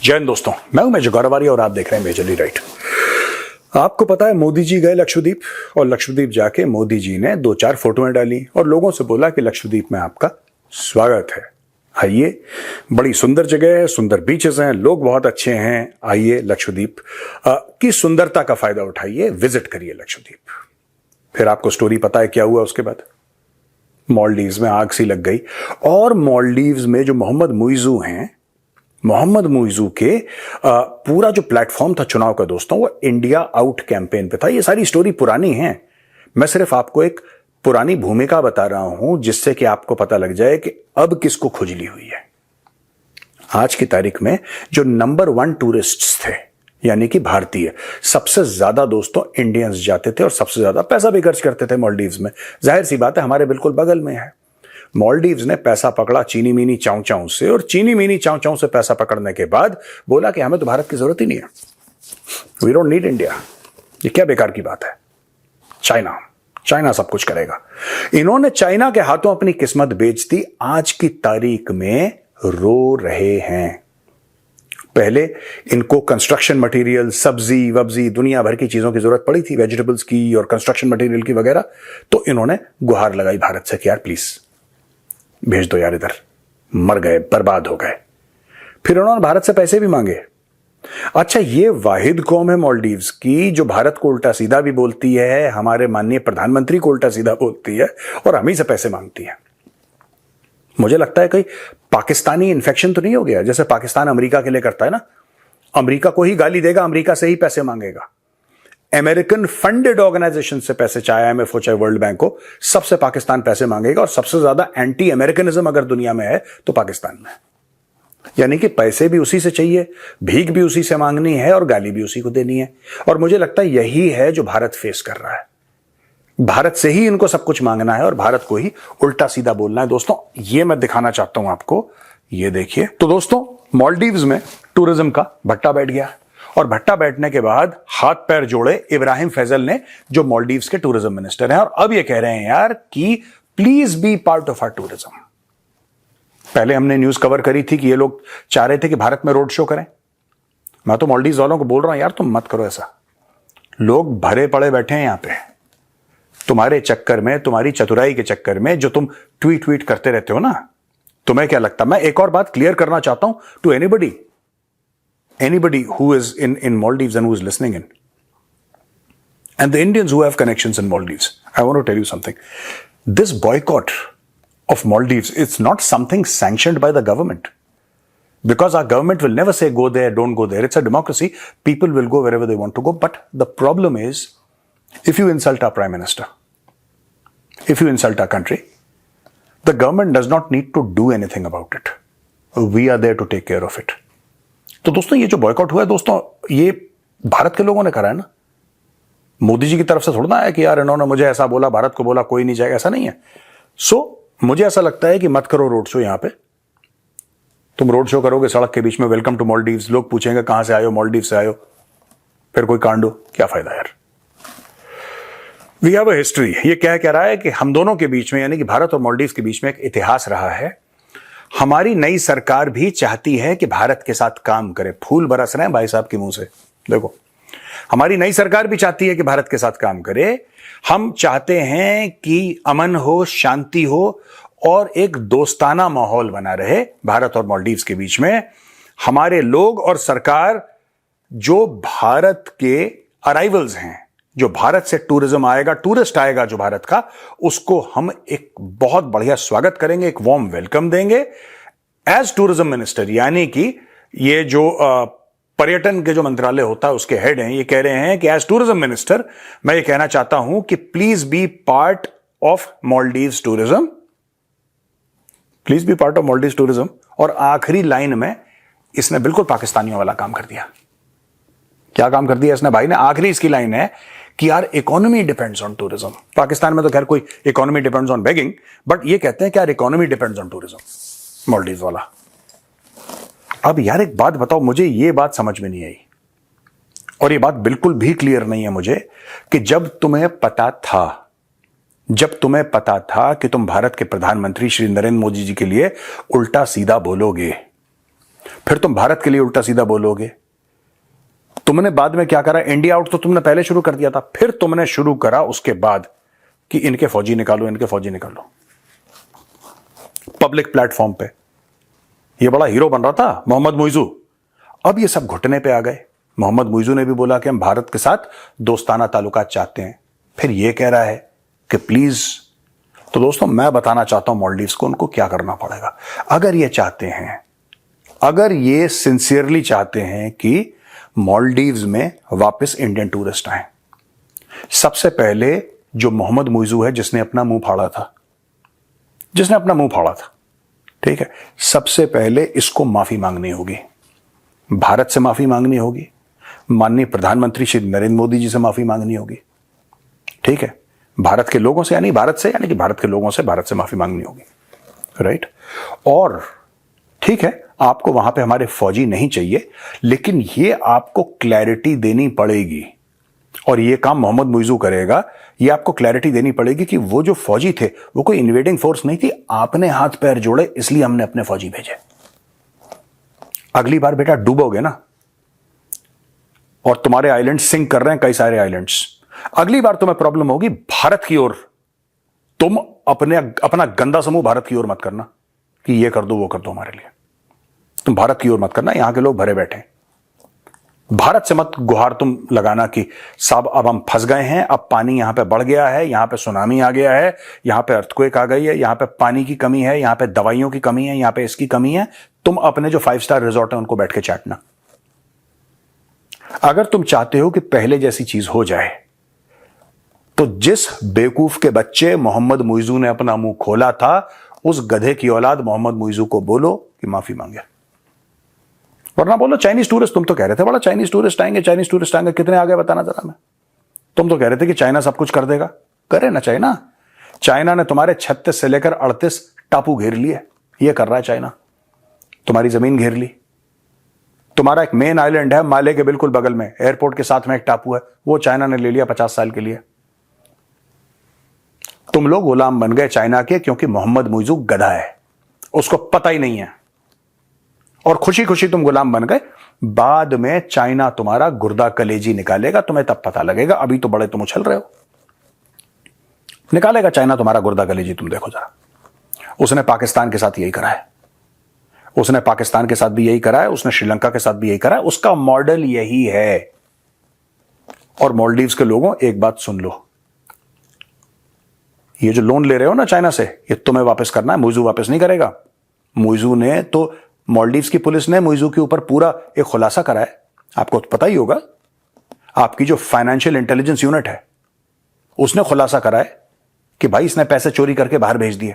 जय हिंद दोस्तों, मैं हूं मेजर गौरवारी और आप देख रहे हैं मेजरली राइट। आपको पता है मोदी जी गए लक्षद्वीप और लक्षद्वीप जाके मोदी जी ने 2-4 फोटोएं डाली और लोगों से बोला कि लक्षद्वीप में आपका स्वागत है, आइए, बड़ी सुंदर जगह है, सुंदर बीचेस हैं, लोग बहुत अच्छे हैं, आइए लक्षद्वीप की सुंदरता का फायदा उठाइए, विजिट करिए लक्षद्वीप। फिर आपको स्टोरी पता है क्या हुआ उसके बाद। मालदीव्स में आग सी लग गई और मालदीव्स में जो मोहम्मद मुइज़ू हैं, मोहम्मद मुइज़ू के पूरा जो प्लेटफॉर्म था चुनाव का दोस्तों, वो इंडिया आउट कैंपेन पे था। ये सारी स्टोरी पुरानी है, मैं सिर्फ आपको एक पुरानी भूमिका बता रहा हूं जिससे कि आपको पता लग जाए कि अब किसको खुजली हुई है। आज की तारीख में जो नंबर 1 टूरिस्ट्स थे, यानी कि भारतीय, सबसे ज्यादा दोस्तों इंडियंस जाते थे और सबसे ज्यादा पैसा भी खर्च करते थे मालदीव्स में। जाहिर सी बात है, हमारे बिल्कुल बगल में है। मालदीव्स ने पैसा पकड़ा चीनी मीनी चाऊ चाऊ से, और चीनी मीनी चाऊ चाऊ से पैसा पकड़ने के बाद बोला कि हमें तो भारत की जरूरत ही नहीं है, वी डोंट नीड इंडिया। ये क्या बेकार की बात है। चाइना सब कुछ करेगा। इन्होंने चाइना के हाथों अपनी किस्मत बेच दी, आज की तारीख में रो रहे हैं। पहले इनको कंस्ट्रक्शन मटेरियल, सब्जी वब्जी, दुनिया भर की चीजों की जरूरत पड़ी थी, वेजिटेबल्स की और कंस्ट्रक्शन मटेरियल की वगैरह, तो इन्होंने गुहार लगाई भारत से कि यार प्लीज भेज दो यार, इधर मर गए, बर्बाद हो गए। फिर उन्होंने भारत से पैसे भी मांगे। अच्छा, ये वाहिद कौम है मालदीव्स की जो भारत को उल्टा सीधा भी बोलती है, हमारे माननीय प्रधानमंत्री को उल्टा सीधा बोलती है और हम ही से पैसे मांगती है। मुझे लगता है कहीं पाकिस्तानी इन्फेक्शन तो नहीं हो गया, जैसे पाकिस्तान अमेरिका के लिए करता है ना, अमेरिका को ही गाली देगा, अमेरिका से ही पैसे मांगेगा। अमेरिकन फंडेड ऑर्गेनाइजेशन से पैसे, चाहे IMF हो चाहे वर्ल्ड बैंक हो, सबसे पाकिस्तान पैसे मांगेगा। और सबसे ज्यादा एंटी अमेरिकनिज्म अगर दुनिया में है तो पाकिस्तान में। यानी कि पैसे भी उसी से चाहिए, भीख भी उसी से मांगनी है और गाली भी उसी को देनी है। और मुझे लगता है यही है जो भारत फेस कर रहा है। भारत से ही इनको सब कुछ मांगना है और भारत को ही उल्टा सीधा बोलना है। दोस्तों, ये मैं दिखाना चाहता हूं आपको, ये देखिए। तो दोस्तों, मालदीव्स में टूरिज्म का भट्टा बैठ गया और भट्टा बैठने के बाद हाथ पैर जोड़े इब्राहिम फैजल ने, जो मालदीव्स के टूरिज्म मिनिस्टर हैं, और अब ये कह रहे हैं यार कि please be part of our tourism. पहले हमने न्यूज कवर करी थी कि ये लोग चाह रहे थे कि भारत में रोड शो करें। मैं तो मालदीव्स वालों को बोल रहा हूं यार, तुम मत करो ऐसा। लोग भरे पड़े बैठे हैं यहां पे, तुम्हारे चक्कर में, तुम्हारी चतुराई के चक्कर में, जो तुम ट्वीट करते रहते हो ना, तुम्हें क्या लगता। मैं एक और बात क्लियर करना चाहता हूं to anybody who is in Maldives and who is listening in, and the Indians who have connections in Maldives, I want to tell you something. This boycott of Maldives, it's not something sanctioned by the government, because our government will never say go there, don't go there. It's a democracy, people will go wherever they want to go. But the problem is, if you insult our prime minister, if you insult our country, the government does not need to do anything about it. We are there to take care of it. तो दोस्तों, ये जो boycott हुआ है दोस्तों, ये भारत के लोगों ने करा है ना, मोदी जी की तरफ से थोड़ा ना है कि यार इन्होंने मुझे ऐसा बोला, भारत को बोला कोई नहीं जाएगा, ऐसा नहीं है। मुझे ऐसा लगता है कि मत करो रोड शो यहां पे। तुम रोड शो करोगे सड़क के बीच में, वेलकम टू मालदीव्स, लोग पूछेंगे कहां से आए हो, मालदीव से आए हो, फिर कोई कांड हो, क्या फायदा यार। We have a history. ये क्या कह रहा है कि हम दोनों के बीच में, यानी कि भारत और मालदीव के बीच में एक इतिहास रहा है। हमारी नई सरकार भी चाहती है कि भारत के साथ काम करे। फूल बरस रहे हैं भाई साहब के मुंह से, देखो। हमारी नई सरकार भी चाहती है कि भारत के साथ काम करे। हम चाहते हैं कि अमन हो, शांति हो और एक दोस्ताना माहौल बना रहे भारत और मालदीव्स के बीच में। हमारे लोग और सरकार, जो भारत के अराइवल्स हैं, जो भारत से टूरिज्म आएगा, टूरिस्ट आएगा जो भारत का, उसको हम एक बहुत बढ़िया स्वागत करेंगे, एक वार्म वेलकम देंगे एज टूरिज्म मिनिस्टर। यानी कि ये जो पर्यटन के जो मंत्रालय होता है उसके हेड हैं, ये कह रहे हैं कि एज टूरिज्म मिनिस्टर मैं ये कहना चाहता हूं कि please be part of Maldives tourism, please be part of Maldives tourism. और आखिरी लाइन में इसने बिल्कुल पाकिस्तानियों वाला काम कर दिया। क्या काम कर दिया इसने भाई ने? आखिरी इसकी लाइन है कि यार economy depends on tourism. Pakistan में तो खैर कोई economy depends on begging, but ये कहते हैं कि यार economy depends on tourism, Maldives वाला। अब यार एक बात बताओ, मुझे ये बात समझ में नहीं आई और ये बात बिल्कुल भी क्लियर नहीं है मुझे कि जब तुम्हें पता था कि तुम भारत के प्रधानमंत्री श्री नरेंद्र मोदी जी के लिए उल्टा सीधा बोलोगे, फिर तुम भारत के लिए उल्टा सीधा बोलोगे। तुमने बाद में क्या करा, इंडिया आउट तो तुमने पहले शुरू कर दिया था, फिर तुमने शुरू करा उसके बाद कि इनके फौजी निकालो, इनके फौजी निकालो, पब्लिक प्लेटफॉर्म पे। ये बड़ा हीरो बन रहा था मोहम्मद मुइजू, अब ये सब घुटने पे आ गए। मोहम्मद मुइजू ने भी बोला कि हम भारत के साथ दोस्ताना ताल्लुकात चाहते हैं, फिर ये कह रहा है कि प्लीज। तो दोस्तों मैं बताना चाहता हूं मालदीव्स को उनको क्या करना पड़ेगा। अगर ये चाहते हैं, अगर ये सिंसियरली चाहते हैं कि मालदीव्स में वापस इंडियन टूरिस्ट आए, सबसे पहले जो मोहम्मद मुइजू है जिसने अपना मुंह फाड़ा था, ठीक है, सबसे पहले इसको माफी मांगनी होगी, भारत से माफी मांगनी होगी, माननीय प्रधानमंत्री श्री नरेंद्र मोदी जी से माफी मांगनी होगी, ठीक है, भारत के लोगों से, यानी भारत के लोगों से भारत से माफी मांगनी होगी, राइट। और ठीक है, आपको वहां पे हमारे फौजी नहीं चाहिए, लेकिन ये आपको क्लैरिटी देनी पड़ेगी, और ये काम मोहम्मद मुइजू करेगा। ये आपको क्लैरिटी देनी पड़ेगी कि वो जो फौजी थे वो कोई इन्वेडिंग फोर्स नहीं थी, आपने हाथ पैर जोड़े इसलिए हमने अपने फौजी भेजे। अगली बार बेटा डूबोगे ना, और तुम्हारे आइलैंड सिंक कर रहे हैं कई सारे आइलैंड्स, अगली बार तुम्हें प्रॉब्लम होगी भारत की ओर। तुम अपना गंदा समूह भारत की ओर मत करना कि ये कर दो वो कर दो हमारे लिए, तुम भारत की ओर मत करना। यहां के लोग भरे बैठे हैं, भारत से मत गुहार तुम लगाना कि साहब अब हम फंस गए हैं, अब पानी यहां पे बढ़ गया है, यहां पे सुनामी आ गया है, यहां पे अर्थक्वेक आ गई है, यहां पे पानी की कमी है, यहां पे दवाइयों की कमी है, यहां पे इसकी कमी है। तुम अपने जो 5 स्टार रिजॉर्ट है उनको बैठ के चाटना। अगर तुम चाहते हो कि पहले जैसी चीज हो जाए, तो जिस बेवकूफ के बच्चे मोहम्मद मुइजू ने अपना मुंह खोला था, उस गधे की औलाद मोहम्मद मुइजू को बोलो कि माफी मांगे, वरना बोलो चाइनीज टूरिस्ट। तुम तो कह रहे थे बड़ा चाइनीज टूरिस्ट आएंगे, कितने आ गए बताना जरा मैं। तुम तो कह रहे थे कि चाइना सब कुछ कर देगा, करे ना चाइना। चाइना ने तुम्हारे 36 से लेकर 38 टापू घेर लिए, ये कर रहा है चाइना, तुम्हारी जमीन घेर ली। तुम्हारा एक मेन आइलैंड है माले के बिल्कुल बगल में, एयरपोर्ट के साथ में एक टापू है, वो चाइना ने ले लिया 50 साल के लिए। तुम लोग गुलाम बन गए चाइना के, क्योंकि मोहम्मद मुइजू गधा है, उसको पता ही नहीं है, और खुशी खुशी तुम गुलाम बन गए। बाद में चाइना तुम्हारा गुर्दा कलेजी निकालेगा, तुम्हें तब पता लगेगा। अभी तो बड़े तुम उछल रहे हो, निकालेगा चाइना तुम्हारा गुर्दा कलेजी, तुम देखो जरा। उसने पाकिस्तान के साथ यही करा है, उसने पाकिस्तान के साथ भी यही करा है, उसने श्रीलंका के साथ भी यही करा है, उसका मॉडल यही है। और मालदीव्स के लोगों, एक बात सुन लो, ये जो लोन ले रहे हो ना चाइना से, ये तुम्हें वापस करना है, मुइजू वापस नहीं करेगा। मुइजू ने तो, मालदीव्स की पुलिस ने मुइजू के ऊपर पूरा एक खुलासा करा है, आपको तो पता ही होगा। आपकी जो फाइनेंशियल इंटेलिजेंस यूनिट है उसने खुलासा करा है कि भाई इसने पैसे चोरी करके बाहर भेज दिए।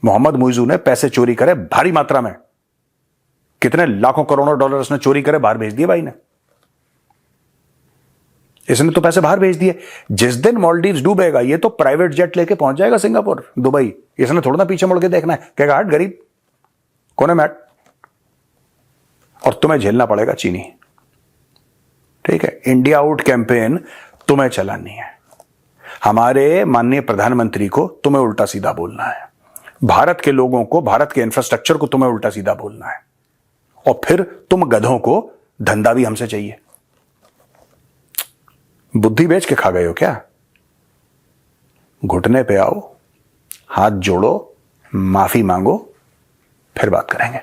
मोहम्मद मुइजू ने पैसे चोरी करे भारी मात्रा में, कितने लाखों करोड़ों डॉलर उसने चोरी करे बाहर भेज दिए भाई ने। इसने तो पैसे बाहर भेज दिए। जिस दिन मालदीव्स डूबेगा, ये तो प्राइवेट जेट लेके पहुंच जाएगा सिंगापुर, दुबई। इसने थोड़ा ना पीछे मुड़ के देखना है, कहेगा हट गरीब, कौन है मैट, और तुम्हें झेलना पड़ेगा चीनी, ठीक है। इंडिया आउट कैंपेन तुम्हें चलानी है। हमारे माननीय प्रधानमंत्री को तुम्हें उल्टा सीधा बोलना है, भारत के लोगों को, भारत के इंफ्रास्ट्रक्चर को तुम्हें उल्टा सीधा बोलना है, और फिर तुम गधों को धंधा भी हमसे चाहिए। बुद्धि बेच के खा गए हो क्या? घुटने पे आओ, हाथ जोड़ो, माफी मांगो, फिर बात करेंगे।